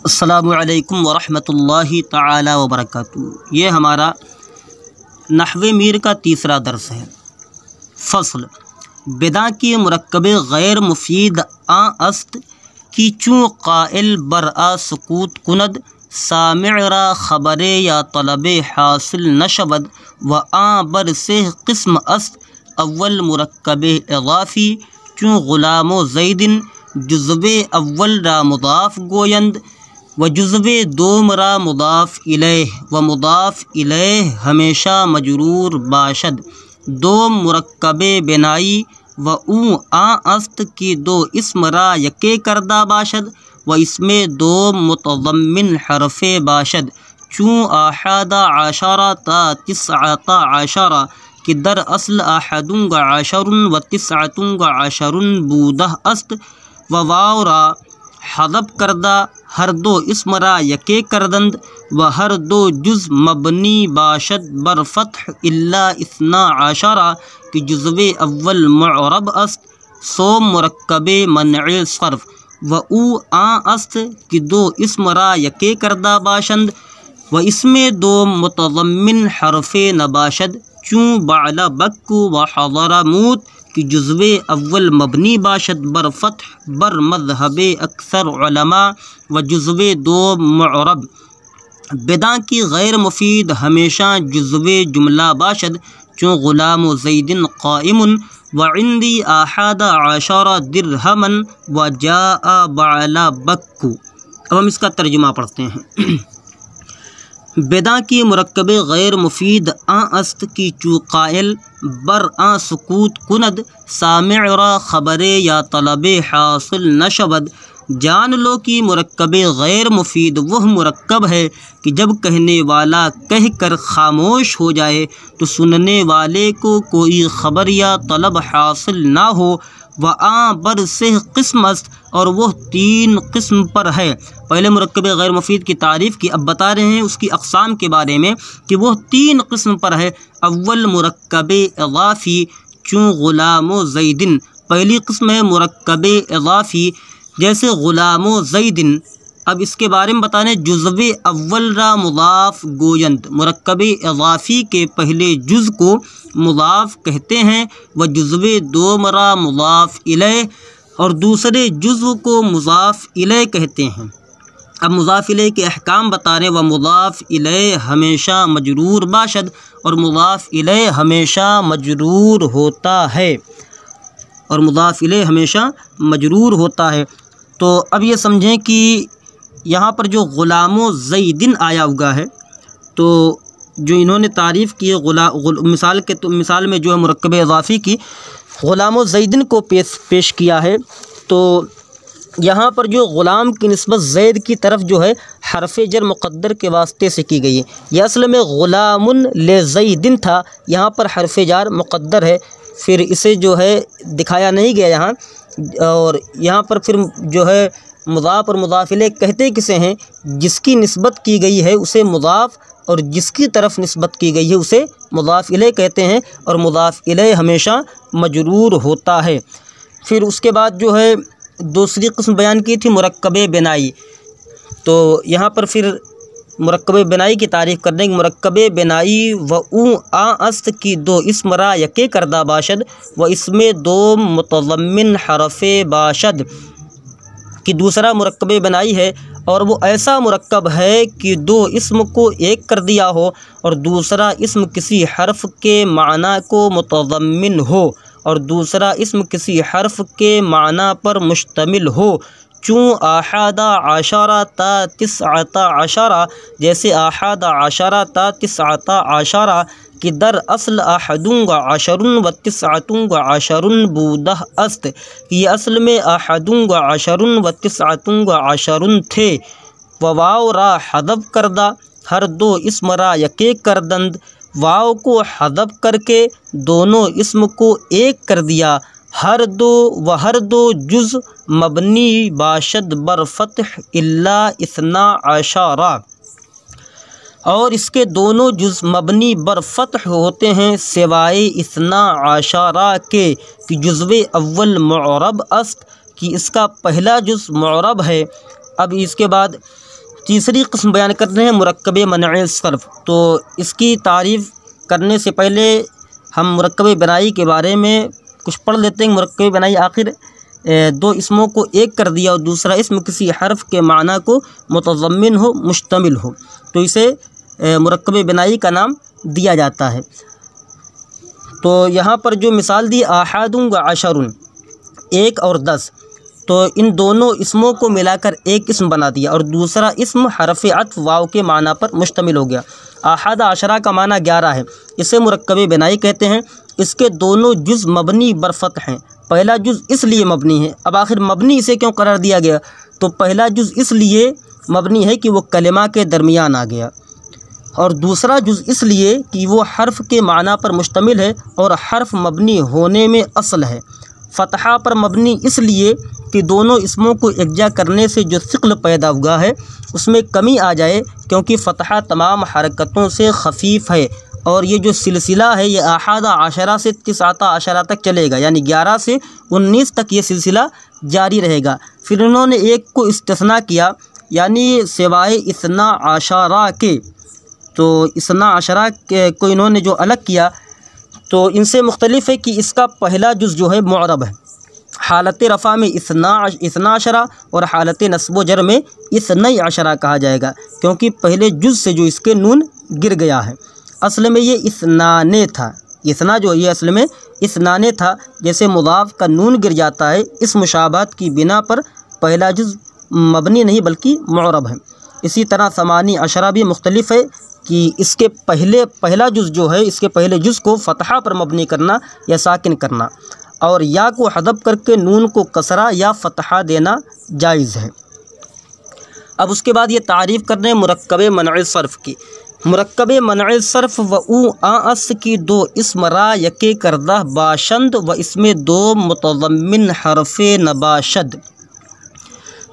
अस्सलामुअलैकुम वरहमतुल्लाहि ताला वबरकातुहू। ये हमारा नहवे मीर का तीसरा दर्स है। फ़स्ल बिदा की मुरक्कबे गैर मुफीद आ अस्त की चूँ क़ाइल बरआ सुकूत कुनद सामिरा ख़बरे या तलबे हासिल नशबद व आ बर से क़िस्म अस्त अव्वल मुरक्कबे इज़ाफ़ी चूँ ग़ुलामो ज़ैदिन जुज़्वे अव्वल रा मुदाफ़ गोयंद व जुज़्वे दोम रा मुदाफ़ इलैह व मुदाफ़ इलैह हमेशा मजरूर बाशद। दोम मुरक्कबे बिनाई व ऊ आ अस्त की दो इस्म रा यके करदा बाशद व इसमें दो मुतज़म्मिन हरफ़े बाशद। चूँ आहादा आशरा ता तिस्अता आशरा कि दर असल आहदुंगा आशरुन व तिस्अतुंगा आशरुन बूदह अस्त व वावरा हज़ब करदा हर दो इस्म रा यके करदंद व हर दो जुज़ मबनी बाशद बर फ़त्ह इल्ला इस्ना आशरा कि जुज़्वे अव्वल मुअरब अस्त। सोम मुरक्कबे मनए सर्फ़ व ऊ आ अस्त कि दो इस्म रा यके करदा बाशंद व इसमें दो मुतज़म्मिन हरफ़े नबाशद। चूँ बाला बक्कु व हज़रा मूत कि जुज़्वे अव्वल मबनी बाशद बर फ़त्ह बर मज़हबे अक्सर उलमा व जुज़्वे दो मुअरब। बिदा की गैर मुफीद हमेशा जुज़्वे जुमला बाशद। चूँ ग़ुलाम ज़ैदिन क़ाइमुन व इंदी आहादा आशरा दिरहमन व जाआ बाला बक्कु। अब हम इसका तर्जुमा पढ़ते हैं। बिदा की मुरक्कबे गैर मुफीद आ अस्त की चू क़ाइल बर आ सुकूत कुनद सामिरा ख़बरे या तलबे हासिल नशबद। जान लो कि मुरक्कबे गैर मुफीद वह मुरक्कब है कि जब कहने वाला कह कर ख़ामोश हो जाए तो सुनने वाले को कोई ख़बर या तलब हासिल ना हो। व आ बर से क़िस्म अस्त और वह तीन क़िस्म पर है। पहले मुरक्कबे गैर मुफीद की तारीफ़ की, अब बता रहे हैं उसकी अक़साम के बारे में कि वह तीन क़िस्म पर है। अव्वल मुरक्कबे इज़ाफ़ी चूँ ग़ुलामो ज़ैदिन, पहली क़िस्म है मुरक्कबे इज़ाफ़ी जैसे ग़ुलामो ज़ैदिन। अब इसके बारे में बताने जुज़्वे अव्वल रा मुदाफ़ गोयंद, मुरक्कबे इज़ाफ़ी के पहले जुज़ को मुदाफ़ कहते हैं व जुज़्वे दोम रा मुदाफ़ इलैह और दूसरे जुज़्व को मुज़ाफ़ इलैह कहते हैं। अब मुज़ाफ़ इलैह के अहकाम बता रहे व मुज़ाफ़ इलैह हमेशा मजरूर बाशद और मुज़ाफ़ इलैह हमेशा मजरूर होता है और मुज़ाफ़ इलैह हमेशा मजरूर होता है। तो अब ये समझें कि यहाँ पर जो ग़ुलामो ज़ैदिन आया हुआ है तो जो इन्होंने तारीफ़ की है मिसाल में जो है मुरक्कबे इज़ाफ़ी की ग़ुलामो ज़ैदिन को पेश किया है। तो यहाँ पर जो ग़ुलाम की निस्बत ज़ैद की तरफ जो है हरफ़े जर मुक़द्दर के वास्ते से की गई है। यह असल में ग़ुलामुन ले ज़ैदिन था, यहाँ पर हरफ़े जार मुक़द्दर है, फिर इसे जो है दिखाया नहीं गया यहाँ। और यहाँ पर फिर जो है मुज़ाफ़ और मुज़ाफ़ इलैह कहते किसे हैं, जिसकी निस्बत की गई है उसे मुज़ाफ़ और जिसकी तरफ निस्बत की गई है उसे मुज़ाफ़ इलैह कहते हैं और मुज़ाफ़ इलैह हमेशा मजरूर होता है। फिर उसके बाद जो है दूसरी क़िस्म बयान की थी मुरक्कबे बिनाई। तो यहाँ पर फिर मुरक्कबे बिनाई की तारीफ़ कर देंगे। मुरक्कबे बिनाई व ऊ आ अस्त की दो इस्म रा यके करदा बाशद व इसमें दो मुतज़म्मिन हरफ़े बाशद कि दूसरा मुरक्कबे बिनाई है और वो ऐसा मुरक्कब है कि दो इस्म को एक कर दिया हो और दूसरा इस्म किसी हर्फ़ के माना को मुतज़म्मिन हो और दूसरा इस्म किसी हर्फ़ के माना पर मुश्तमिल हो। चूँ आहादा आशरा ता तिस्अता आशरा जैसे आहादा आशरा ता तिस्अता आशरा कि दर असल आहदुंगा आशरुन व तिस्अतुंगा आशरुन बूदह अस्त कि ये असल में आहदुंगा आशरुन व तिस्अतुंगा आशरुन थे। व वाव रा हज़ब करदा हर दो इस्म रा यके करदंद, वाव को हज़ब करके दोनों इस्म को एक कर दिया। हर दो जुज़ मबनी बाशद बर फ़त्ह इल्ला इस्ना आशरा और इसके दोनों जुज़ मबनी बर फ़त्ह होते हैं सिवाय इस्ना आशरा के कि जुज़्वे अव्वल मुअरब अस्त कि इसका पहला जुज़ मुअरब है। अब इसके बाद तीसरी किस्म बयान करते हैं मुरक्कब मनअ सर्फ़। तो इसकी तारीफ़ करने से पहले हम मुरक्कब बनाई के बारे में कुछ पढ़ लेते हैं। मुरक्कब बनाई आखिर दो इसमों को एक कर दिया और दूसरा इसम किसी हर्फ के माना को मुतज़म्मिन हो, मुश्तमिल हो, तो इसे मुरक्कब बनाई का नाम दिया जाता है। तो यहाँ पर जो मिसाल दी आहादुन व अशरुन, 1 और 10, तो इन दोनों इसमों को मिलाकर एक इसम बना दिया और दूसरा इसम हरफ़ अत्फ़ वाव के माना पर मुश्तमिल हो गया। आहाद अशरा का माना 11 है, इसे मुरक्कब बनाई कहते हैं। इसके दोनों जुज़ मबनी बरफ़त हैं। पहला जुज़ इसलिए मबनी है, अब आखिर मबनी इसे क्यों करार दिया गया, तो पहला जुज़ इसलिए मबनी है कि वो कलिमा के दरमियान आ गया, और दूसरा जुज़ इसलिए कि वो हर्फ के माना पर मुश्तमिल है और हर्फ मबनी होने में असल है। फ़तहा पर मबनी इसलिए कि दोनों इसमों को एकजा करने से जो सिक़्ल पैदा हुआ है उसमें कमी आ जाए, क्योंकि फ़तहा तमाम हरकतों से खफ़ीफ़ है और ये जो सिलसिला है ये आहादा आशरा से तिसाता आशरा तक चलेगा, यानी 11 से 19 तक ये सिलसिला जारी रहेगा। फिर उन्होंने एक को इस्तिस्ना किया, यानी सिवाय इस्ना आशरा के, तो इस्ना आशरा को इन्होंने जो अलग किया तो इनसे मुख्तलिफ है कि इसका पहला जुज़ जो है मुअरब है। हालत रफ़ा में इस्ना आशरा और हालत नस्ब व जर में इस्नई आशरा कहा जाएगा, क्योंकि पहले जुज़ से जो इसके नून गिर गया है। असल में ये इस्नाने था, इस्ना जो ये असल में इस्नाने था। जैसे मुज़ाफ़ का नून गिर जाता है, इस मुशाबहत की बिना पर पहला जुज़ मबनी नहीं बल्कि मुअरब है। इसी तरह समानी अशरा भी मुख्तलिफ है कि इसके पहला जुज़ जो है, इसके पहले जुज़ को फ़तहा पर मबनी करना या साकिन करना, और या को हदफ करके नून को कसरा या फ़तहा देना जायज़ है। अब उसके बाद ये तारीफ़ कर रहे हैं मुरक्कब मनअ सर्फ़ की। मुरक्कब मनअ सर्फ़ व उ आस की 2 इसम रा यके करदा बाशंद व इसमें 2 मुतज़म्मिन हरफ़े नबाशद।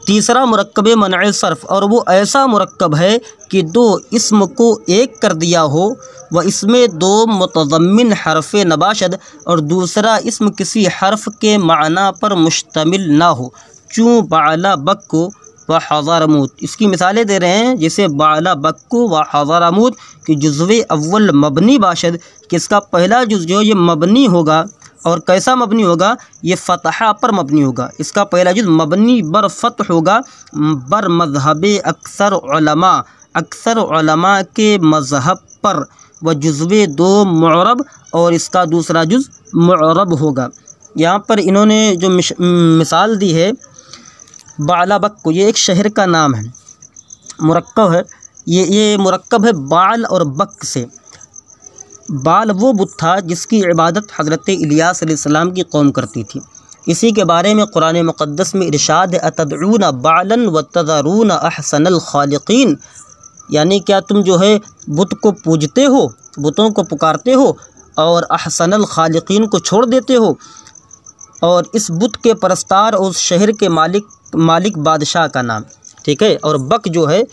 तीसरा मुरक्कब मनअ सर्फ़, और वो ऐसा मुरक्कब है कि 2 इसम को एक कर दिया हो व इसमें 2 मुतज़म्मिन हरफ़ नबाशद और दूसरा इसम किसी हर्फ के माना पर मुश्तमिल ना हो। चूँ बाला बक्को व हज़ारमूत, इसकी मिसालें दे रहे हैं। जैसे बाला बक्को व हज़ारमूत कि जुज़्व अव्वल मबनी बाशद, कि इसका पहला जुज़ जो ये मबनी होगा, और कैसा मबनी होगा, ये फ़तहा पर मबनी होगा। इसका पहला जुज़ मबनी बर फ़त्ह होगा, बर मज़हब अक्सर उलमा के मज़हब पर, व जुज़्व 2 मुअरब और इसका दूसरा जुज़ मुअरब होगा। यहाँ पर इन्होंने जो मिसाल दी है बाला बक्को, ये एक शहर का नाम है, मुरक्कब है। ये मुरक्कब है बाल और बक से। बाल वो बुत था जिसकी इबादत हज़रत इलियास अलैहिस्सलाम की कौम करती थी। इसी के बारे में कुरान मुक़द्दस में इरशाद है अतदऊना बालन व तज़रून अहसनल खालिकीन, यानी क्या तुम जो है बुत को पूजते हो, बुतों को पुकारते हो और अहसनल खालिकीन को छोड़ देते हो। और इस बुत के परस्तार और उस शहर के मालिक बादशाह का नाम, ठीक है, और बक जो है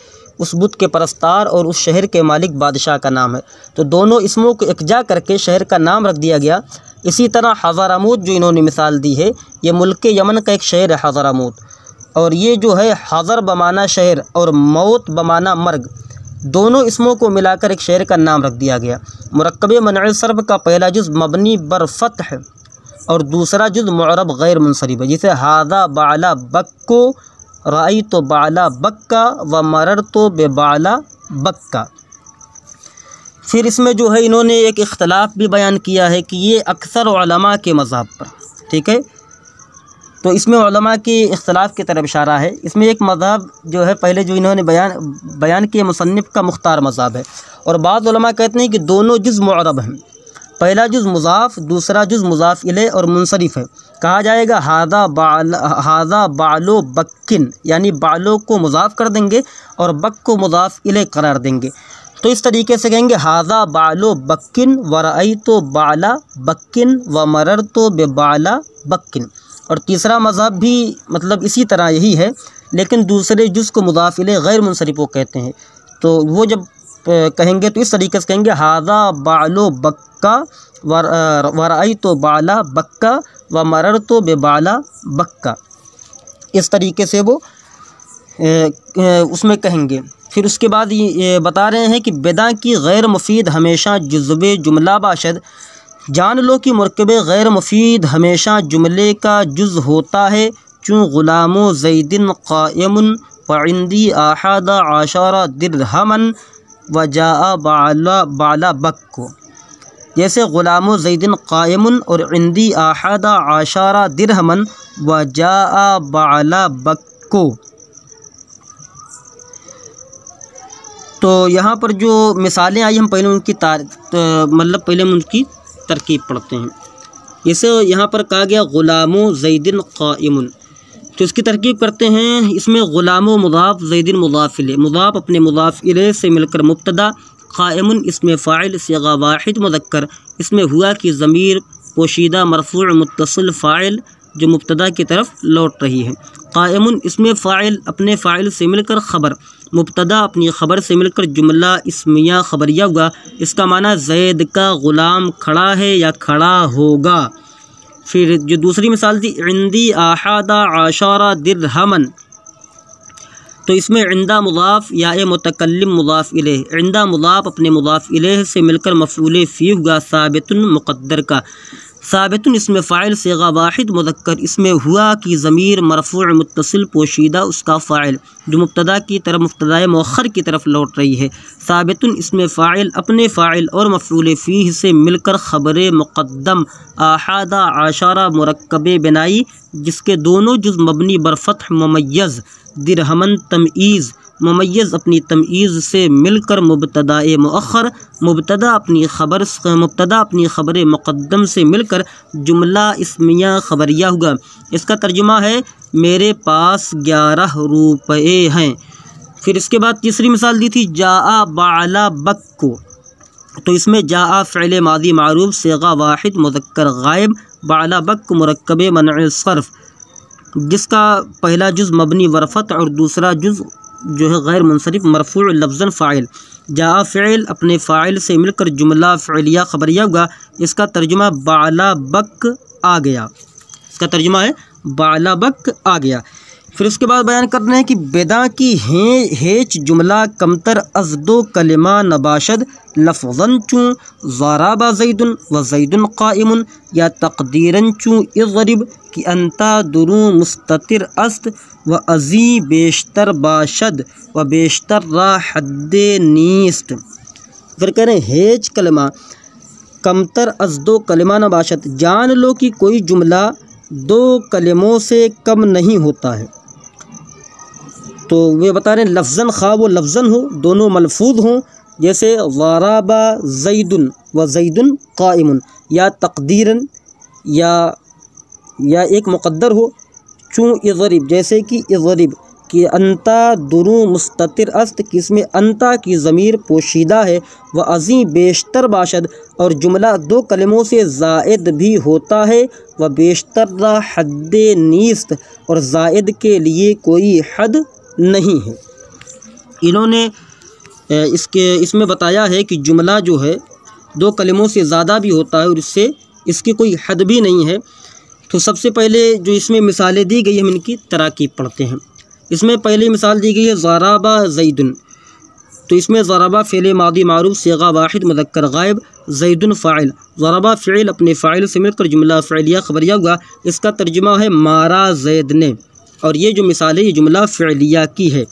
उस बुत के परस्तार और उस शहर के मालिक बादशाह का नाम है। तो दोनों इसमों को एकजा करके शहर का नाम रख दिया गया। इसी तरह हज़ारमूत जो इन्होंने मिसाल दी है, ये मुल्क यमन का एक शहर है हज़ारमूत, और ये जो है हज़र बमाना शहर और मौत बमाना मर्ग, दोनों इसमों को मिलाकर एक शहर का नाम रख दिया गया। मुरक्कब मनअ सर्फ़ का पहला जुज़ मबनी बर फ़त्ह है और दूसरा जुज़ मुअरब गैर मुनसरिफ है। जैसे हादा बाला बक्को, राई तो बाला बक्का व मरर तो बेबाला बक्का। फिर इसमें जो है इन्होंने एक इख्तलाफ भी बयान किया है कि ये अक्सर उलमा के मज़हब पर, ठीक है, तो इसमें उलमा के इख्तलाफ की तरफ इशारा है। इसमें एक मज़हब जो है पहले जो इन्होंने बयान किया मुसन्निफ़ का मुख्तार मज़हब है, और बाद उलमा कहते हैं कि दोनों जुज़ मुअरब हैं। पहला जुज़ मुज़ाफ़, दूसरा जुज़ मुज़ाफ़ इलैह और मुनसरिफ़ है। कहा जाएगा हादा बालो बक्किन, यानी बालो को मुज़ाफ़ कर देंगे और बक को मुज़ाफ़ इलैह करार देंगे। तो इस तरीके से कहेंगे हादा बालो बक्किन व रअई तो बाला बक्किन व मरर तो बेबाला बक्किन। और तीसरा मज़हब भी मतलब इसी तरह यही है, लेकिन दूसरे जुज़ को मुज़ाफ़ इलैह गैर मुनसरिफ़ वो कहते हैं। तो वो जब कहेंगे तो इस तरीके से कहेंगे हादा बालो बक्का व रअई तो बाला बक्का व मरर तो बेबाला बक्का। इस तरीके से वो उसमें कहेंगे। फिर उसके बाद ये बता रहे हैं कि बिदा की गैर मुफीद हमेशा जुज़्वे जुमला बाशद। जान लो कि मुरक्कब गैर मुफीद हमेशा जुमले का जुज़ होता है। चूँ ग़ुलामो ज़ैदिन क़ाइमुन व इंदी आहादा आशारा दिरहमन व जाआ बाला बक्को। जैसे ग़ुलामो ज़ैदिन क़ाइमुन और इंदी आहादा आशारा दिरहमन व जाआ बाला बक्को। तो यहाँ पर जो मिसालें आई हम पहले उनकी पहले हम उनकी तरकीब पढ़ते हैं। जैसे यहाँ पर कहा गया ग़ुलामो ज़ैदिन क़ाइमुन, तो इसकी तरकीब करते हैं। इसमें ग़ुलामो मुज़ाफ़ ज़ैदिन मुज़ाफ़ इलैह, मुज़ाफ़ अपने मुज़ाफ़ इलैह से मिलकर मुब्तदा, क़ाइमुन इसमें फ़ाइल सिगा वाहिद मुज़क्कर, इसमें हुआ कि ज़मीर पोशीदा मरफ़ूअ मुत्तसिल फ़ाइल जो मुब्तदा की तरफ लौट रही है। क़ाइमुन इसमें फ़ाइल अपने फ़ाइल से मिलकर ख़बर, मुब्तदा अपनी ख़बर से मिलकर जुमला इस्मिया ख़बरिया हुआ। इसका माना ज़ैद का ग़ुलाम खड़ा है या खड़ा होगा। फिर जो दूसरी मिसाल थी इंदी आहादा आशारा दिरहमन, तो इसमें इंदा मुज़ाफ़ या मुतकल्लिम मुज़ाफ़ इलैह, इंदा मुज़ाफ़ अपने मुज़ाफ़ इलैह से मिलकर मफ़ऊल फ़ी हुआ साबितुन मुक़द्दर का। साबितुन इसमें फ़ाइल सिगा वाहिद मुज़क्कर, इसमें हुआ कि ज़मीर मरफ़ूअ मुत्तसिल पोशीदा उसका फ़ाइल जो मुब्तदा की तरफ मुब्तदाए मौखर की तरफ लौट रही है। साबितुन इसमें फ़ाइल अपने फ़ाइल और मफ़ऊल फ़ीह से मिलकर ख़बर मुक़द्दम आहादा आशारा मुरक्कब बिनाई जिसके दोनों जुज़ मबनी बरफ़त्ह मुमय्यज़, दिरहमन तमईज़, मुमय्यज़ अपनी तमईज़ से मिलकर मुब्तदाए मुअख़्ख़र, मुब्तदा अपनी ख़बर मुक़द्दम से मिलकर जुमला इस्मिया ख़बरिया हुआ। इसका तर्जुमा है मेरे पास 11 रुपये हैं। फिर इसके बाद तीसरी मिसाल दी थी जाआ बाला बक्को, तो इसमें जाआ फ़िल मादी मारूफ सिगा वाहिद मुज़क्कर गायब, बाला बक मुरक्कब मनअ सर्फ़ जिसका पहला जुज़ मबनी वरफ़त और दूसरा जुज़ जो है गैर मुनसरिफ मरफ़ूअ लफ्ज़न फ़ाइल। जा फ़िल अपने फ़ाइल से मिलकर जुमला फ़िलिया ख़बरिया हुआ। इसका तर्जुमा बाला बक आ गया। इसका तर्जुमा है बाला बक आ गया। फिर उसके बाद बयान कर रहे हैं कि बेदा की हेच जुमला कमतर अज़दो कलिमा नबाशद लफ़ज़न चूँ ज़राबा ज़ैदुन व ज़ैदुन क़ाइमुन या तक़दीरन चूँ इज़रिब कि अंता दुरू मुस्ततिर अस्त व अज़ी बेशतर बाशद व बेशतर रा हद्दे नीस्त। फिर कह रहे हैं हेच कलिमा कमतर अज़दो कलिमा नबाशद, जान लो कि कोई जुमला 2 कलिमों से कम नहीं होता है। तो वे बता रहे हैं लफ्ज़न खा वो लफ्ज़न हो, दोनों मलफूज हों, जैसे ज़राबा ज़ैदुन व ज़ैदुन क़ाइमुन, या तक़दीरन या एक मुक़द्दर हो, चूँ इज़रिब जैसे कि इज़रिब कि अंता दुरू मुस्ततिर अस्त कि इसमें अंता की ज़मीर पोशीदा है, व अज़ी बेशतर बाशद और जुमला 2 कलिमों से ज़ायद भी होता है, व बेशतर रा हद्दे नीस्त और ज़ायद के लिए कोई हद नहीं है। इन्होंने इसमें बताया है कि जुमला जो है 2 कलिमों से ज़्यादा भी होता है और इसकी कोई हद भी नहीं है। तो सबसे पहले जो इसमें मिसालें दी गई हम इनकी तराकीब पढ़ते हैं। इसमें पहली मिसाल दी गई है ज़राबा ज़ैदुन, तो इसमें ज़राबा फ़िल मादी मारूफ सिगा वाहिद मुज़क्कर गायब, ज़ैदुन फ़ाइल, ज़राबा फ़िल अपने फ़ाइल से मिलकर जुमला फ़िलिया ख़बरिया हुआ। इसका तर्जुमा है मारा ज़ैद ने, और ये जो मिसाल है ये जुमला फ़िलिया की है।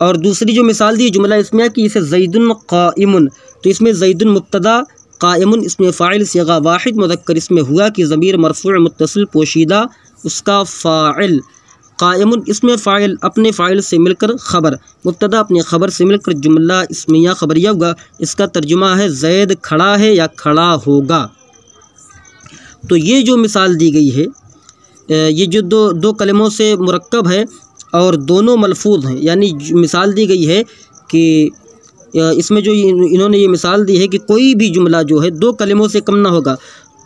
और दूसरी जो मिसाल दी जुमला इस्मिया की, इसे ज़ैदुन क़ाइमुन, तो इसमें ज़ैदुन मुब्तदा क़ाइमुन इसमें फ़ाइल सिगा वाहिद मुज़क्कर, इसमें हुआ कि ज़मीर मरफ़ूअ मुत्तसिल पोशीदा उसका फ़ाइल, क़ाइमुन इसमें फ़ाइल अपने फ़ाइल से मिलकर ख़बर, मुब्तदा अपनी ख़बर से मिलकर जुमला इस्मिया ख़बरिया हुआ। इसका तर्जुमा है ज़ैद खड़ा है या खड़ा होगा। तो ये जो मिसाल दी गई है ये जो दो कलिमों से मुरक्कब है और दोनों मलफूज हैं, यानी मिसाल दी गई है कि इसमें जो इन्होंने ये मिसाल दी है कि कोई भी जुमला जो है 2 कलिमों से कम ना होगा।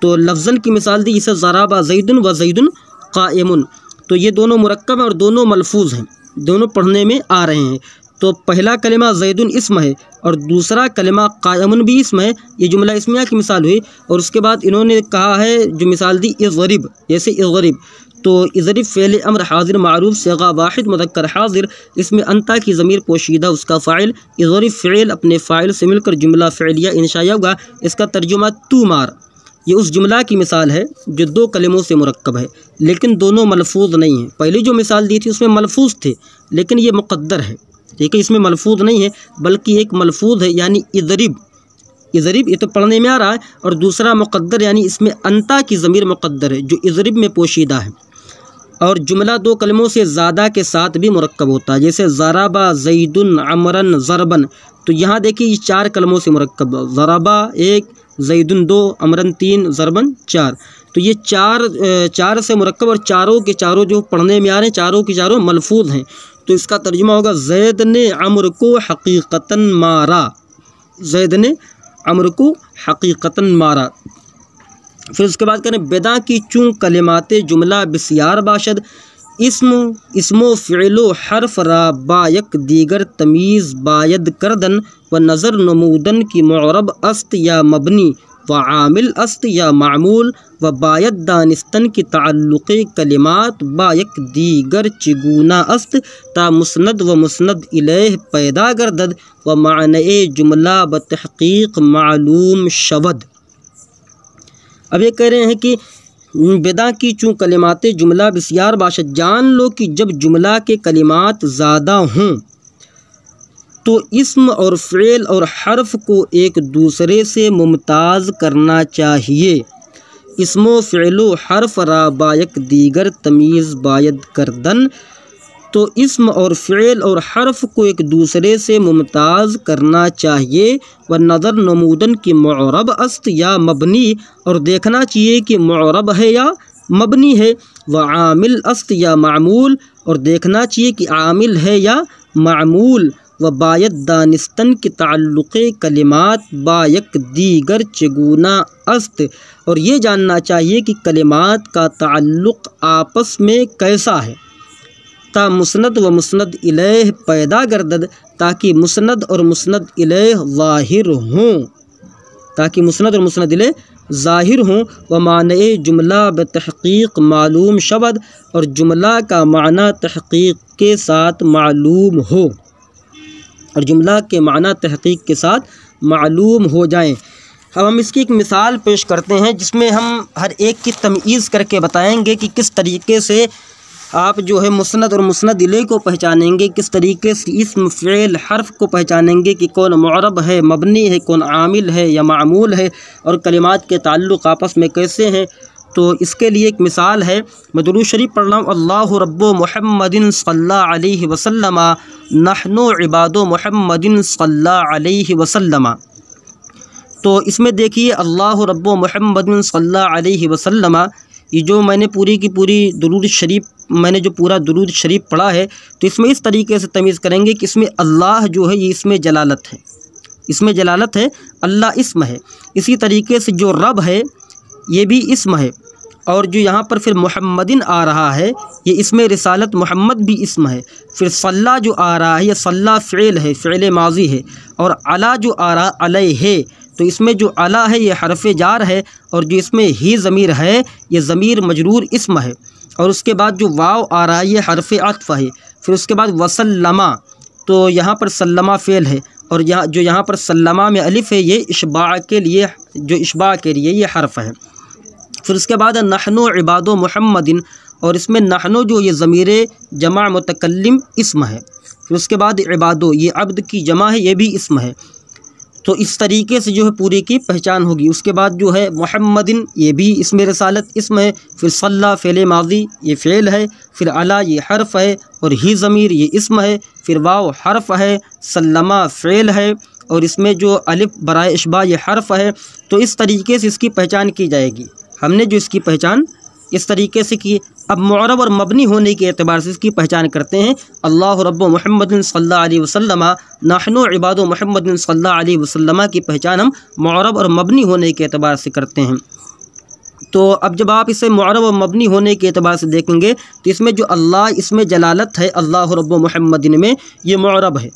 तो लफ्ज़न की मिसाल दी इसे ज़राबा ज़ैदुन व ज़ैदुन क़ाइमुन, तो ये दोनों मुरक्कब हैं और दोनों मलफूज हैं, दोनों पढ़ने में आ रहे हैं। तो पहला कलिमा ज़ैदुन इस्म है और दूसरा कलिमा क़ाइमुन भी इस्म है। ये जुमला इस्मिया की मिसाल हुई। और उसके बाद इन्होंने कहा है जो मिसाल दी इज़रिब, जैसे इज़रिब, तो इज़रिब फ़ेल अम्र हाजिर मारूफ सिगा वाहिद मुज़क्कर हाजिर, इसमें अंता की ज़मीर पोशीदा उसका फ़ाइल, इज़रिब फ़ेल अपने फ़ाइल से मिलकर जुमला फ़ेलिया इंशाया होगा। इसका तर्जुमा तू मार, ये उस जुमला की मिसाल है जो दो कलिमों से मुरक्कब है लेकिन दोनों मलफूज नहीं है। पहली जो मिसाल दी थी उसमें मलफूज थे लेकिन ये मुक़द्दर है, ठीक है, इसमें मलफूज नहीं है बल्कि एक मलफूज है यानी इज़रिब। इज़रिब ये तो पढ़ने में आ रहा है, और दूसरा मुक़द्दर यानी इसमें अंता की ज़मीर मुक़द्दर है जो इज़रिब में पोशीदा है। और जुमला दो कलमों से ज़्यादा के साथ भी मुरक्कब होता है, जैसे ज़राबा ज़ैदुन अमरन ज़रबन, तो यहाँ देखिए ये 4 कलमों से मुरक्कब, ज़राबा 1, ज़ैदुन 2, अमरन 3, ज़रबन 4। तो ये चार से मुरक्कब और चारों के चारों जो पढ़ने में आ रहे हैं चारों के चारों मलफूज हैं। तो इसका तर्जुमा होगा ज़ैद ने अमर को हकीकतन मारा, ज़ैद ने अमर को हकीकतन मारा। फिर उसके बाद करें बेदा की चूँ कलिमाते जुमला बिस्यार बाशद, इसमो फ़िलो हर्फ रा बायक दीगर तमीज़ बायद करदन व नज़र नमूदन की मुअरब अस्त या मबनी व आमिल अस्त या मामूल व बायद दानिस्तन की ताल्लुक़ कलिमात बायक दीगर चिगुना अस्त ता मुस्नद व मुस्नद इलैह पैदा गर्दद व माने जुमला ब तहक़ीक़ मालूम शवद। अब ये कह रहे हैं कि बेदा की चूँ कलिमाते जुमला बिस्यार बाशद, जान लो कि जब जुमला के कलिमात ज़्यादा हों तो इस्म और फ़ेल और हर्फ को एक दूसरे से मुमताज़ करना चाहिए। इस्मो फ़ेलो हर्फ रा बायक दीगर तमीज़ बायद करदन, तो इस्म और फ़ेल और हर्फ को एक दूसरे से मुमताज़ करना चाहिए। व नज़र नमूदन की मुअरब अस्त या मबनी, और देखना चाहिए कि मुअरब है या मबनी है। व आमिल अस्त या मामूल, और देखना चाहिए कि आमिल है या मामूल। व बायद दानिस्तन की ताल्लुक़ कलिमात बायक दीगर चगुना अस्त, और ये जानना चाहिए कि कलिमात का ताल्लुक़ आपस में कैसा है। ता मुस्नद व मुस्नद इलैह पैदा गर्दद, ताकि मुस्नद और मुस्नद इलैह ज़ाहिर हों, ताकि मुस्नद और मुस्नद इलैह ज़ाहिर हों। व माने जुमला ब तहक़ीक़ मालूम शबद, और जुमला का माना तहक़ीक़ के साथ मालूम हो, और जुमला के माना तहक़ीक़ के साथ मालूम हो जाएं। अब हम इसकी एक मिसाल पेश करते हैं जिसमें हम हर एक की तमीज़ करके बताएंगे कि किस तरीके से आप जो है मुस्नद और मुस्नद इलैह को पहचानेंगे, किस तरीके से इस्म फ़ेल हर्फ को पहचानेंगे कि कौन मुअरब है, मबनी है, कौन आमिल है या मामूल है, और कलिमात के ताल्लुक़ आपस में कैसे हैं। तो इसके लिए एक मिसाल है, मैं दुरूद शरीफ पढ़ रहा हूँ, अल्लाहु रब्बु मुहम्मदिन सल्लल्लाहु अलैहि वसल्लम नहनु इबादु मुहम्मदिन सल्लल्लाहु अलैहि वसल्लम। तो इसमें देखिए अल्लाहु रब्बु मुहम्मदिन सल्लल्लाहु अलैहि वसल्लम, ये जो मैंने पूरी की पूरी दुरूद शरीफ मैंने जो पूरा दुरूद शरीफ पढ़ा है, तो इसमें इस तरीके से तमीज़ करेंगे कि इसमें अल्लाह जो है ये इसमें जलालत है, इसमें जलालत है, अल्लाह इस्म है। इसी तरीके से जो रब है ये भी इस्म है, और जो यहाँ पर फिर मुहम्मदिन आ रहा है ये इसमें रिसालत मोहम्मद भी इस्म है। फिर सल्ला जो आ रहा है ये सल्ला फ़ेल है, फ़ेल माजी है, और अला जो आ रहा अलैह है, तो इसमें जो अला है ये हरफ जार है, और जो इसमें ही ज़मीर है ये ज़मीर मजरूर इस्म है। और उसके बाद जो वाव आ रहा है ये हरफ अत्फ़ है। फिर उसके बाद वसल्लमा, तो यहाँ पर सल्लमा फ़ेल है, और यहाँ पर सल्लमा में अलिफ़ है, ये इशबा के लिए, जो इशबा के लिए ये हर्फ है। फिर उसके बाद नहनु इबादो मुहम्मदिन, और इसमें नहनु जो ये ज़मीर जमा मुतकल्लिम इस्म है। फिर उसके बाद इबादो ये अब्द की जमा है, ये भी इस्म है। तो इस तरीके से जो है पूरी की पहचान होगी। उसके बाद जो है मुहम्मदिन ये भी इसमें रसालत इस्म है। फिर सल्ला फ़ेल माजी ये फ़ेल है। फिर अला ये हर्फ है, और ही ज़मीर ये इस्म है। फिर वाव हर्फ है, सल्लमा फ़ेल है, और इसमें जो अलिफ बराए इशबा ये हर्फ है। तो इस तरीके से इसकी पहचान की जाएगी। हमने जो इसकी पहचान इस तरीके से की। अब मुअरब और मबनी होने के एतबार से इसकी पहचान करते हैं। अल्लाहु रब्बु मुहम्मदिन सल्लल्लाहु अलैहि वसल्लम नहनु इबादु मुहम्मदिन सल्लल्लाहु अलैहि वसल्लम की पहचान हम मुअरब और मबनी होने के एतबार से करते हैं। तो अब जब आप इसे मुअरब और मबनी होने के एतबार से देखेंगे तो इसमें जो अल्लाह इसमें जलालत है, अल्लाहु रब्बु मुहम्मदिन में ये मुअरब है।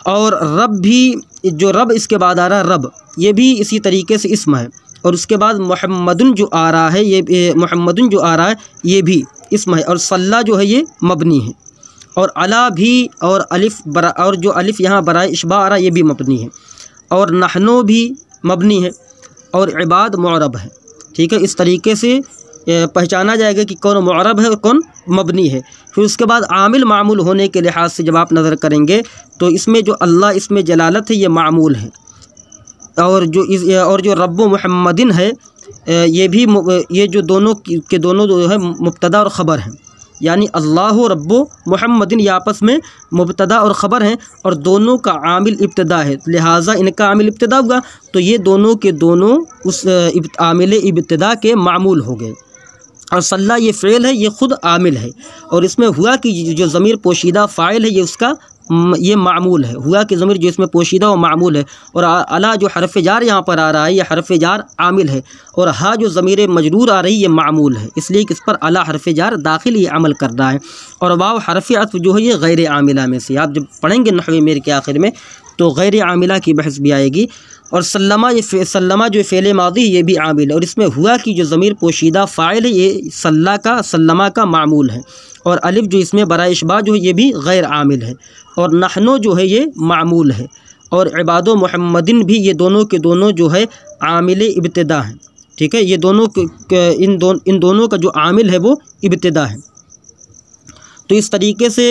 और रब भी, जो रब इसके बाद आ रहा है रब, ये भी इसी तरीके से इस्म है। और उसके बाद मुहम्मदुन जो आ रहा है ये मुहम्मदुन जो आ रहा है ये भी इसम है, और सल्ला जो है ये मबनी है, और अला भी और अलिफ बरा, और जो अलिफ यहाँ बराए इशबा आ रहा ये भी मबनी है, और नहनो भी मबनी है, और इबाद मुअरब है। ठीक है, इस तरीके से पहचाना जाएगा कि कौन मुअरब है और कौन मबनी है। फिर उसके बाद आमिल मामूल होने के लिहाज से जब आप नज़र करेंगे तो इसमें जो अल्लाह इसमें जलालत है ये मामूल है, और जो रब्बो मुहम्मदिन है ये भी, ये जो दोनों के दोनों जो है मुब्तदा और ख़बर हैं, यानी अल्लाह रब्बो मुहम्मदिन ये आपस में मुब्तदा और ख़बर हैं, और दोनों का आमिल इब्तदा है, लिहाजा इनका आमिल इब्तदा हुआ तो ये दोनों के दोनों उस आमिल इब्तदा के मामूल हो गए। और सल्ला ये फ़ेल है, ये ख़ुद आमिल है, और इसमें हुआ कि जो ज़मीर पोशीदा फ़ाइल है ये उसका ये मामूल है, हुआ कि ज़मीर जो इसमें पोशीदा और मामूल है, और अला जो हरफ जार यहाँ पर आ रहा है ये हरफ जार आमिल है, और हा जो ज़मीर मजरूर आ रही है ये मामूल है, इसलिए कि इस पर अला हरफ जार दाखिल ये अमल कर रहा है। और वाव हरफ अत्फ़ जो है ये गैर आमिला में से, आप जब पढ़ेंगे नहवे मीर के आखिर में तो गैर आमिला की बहस भी आएगी। और सल्लमा जो फ़ेल मादी ये भी आमिल है, और इसमें हुआ कि जो ज़मीर पोशीदा फ़ाइल है ये सल्लमा का मामूल है, और अलिफ जो इसमें बराए इशबा जो है ये भी गैर आमिल है, और नहनो जो है ये मामूल है, और इबादो मुहम्मदिन भी ये दोनों के दोनों जो है आमिल इब्तिदा हैं। ठीक है, ये दोनों इन दोनों का जो आमिल है वो इब्तिदा है। तो इस तरीके से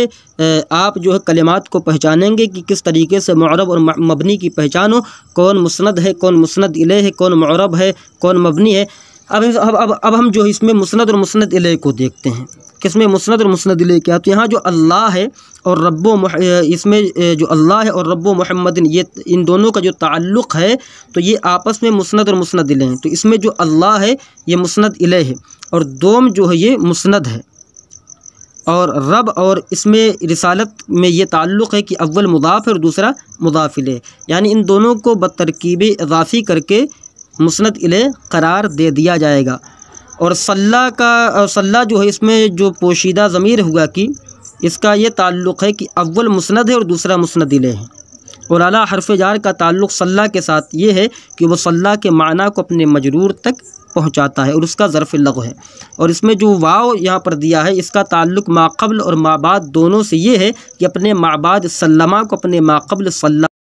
आप जो है कलिमात को पहचानेंगे कि किस तरीके से मुअरब और मबनी की पहचान हो, कौन मुस्नद है, कौन मुस्नद इलैह है, कौन मुअरब है, कौन मबनी है। अब हम जो इसमें मुस्नद और मुस्नद इलैह को देखते हैं, किसमें मुस्नद और मुस्नद इलैह क्या। तो यहाँ जो अल्लाह है और रब्बो, इसमें जो अल्लाह है और रब्बो मुहम्मदिन ये इन दोनों का जो ताल्लुक़ है तो ये आपस में मुस्नद और मुस्नद इलैह हैं। तो इसमें जो अल्लाह है ये मुस्नद इलैह है, और दोम जो है ये मुस्नद है, और रब और इसमें रिसालत में ये ताल्लुक़ है कि अव्वल मुदाफ़ है और दूसरा मुदाफ़ इलैह, यानी इन दोनों को बतरकीब इज़ाफ़ी करके मुस्नद इलैह करार दे दिया जाएगा। और सल्ला जो है इसमें जो पोशीदा ज़मीर हुआ कि इसका ये ताल्लुक़ है कि अव्वल मुस्नद है और दूसरा मुस्नद इलैह है, और अला हरफ जार का ताल्लुक़ सल्ला के साथ ये है कि वो सल्ला के माना को अपने मजरूर तक पहुँचाता है, और उसका ज़र्फ़ लग़्व है। और इसमें जो वाव यहाँ पर दिया है इसका ताल्लुक़ माक़ब्ल और माबाद दोनों से ये है कि अपने माबाद सल्लमा को अपने माक़ब्ल सल्ला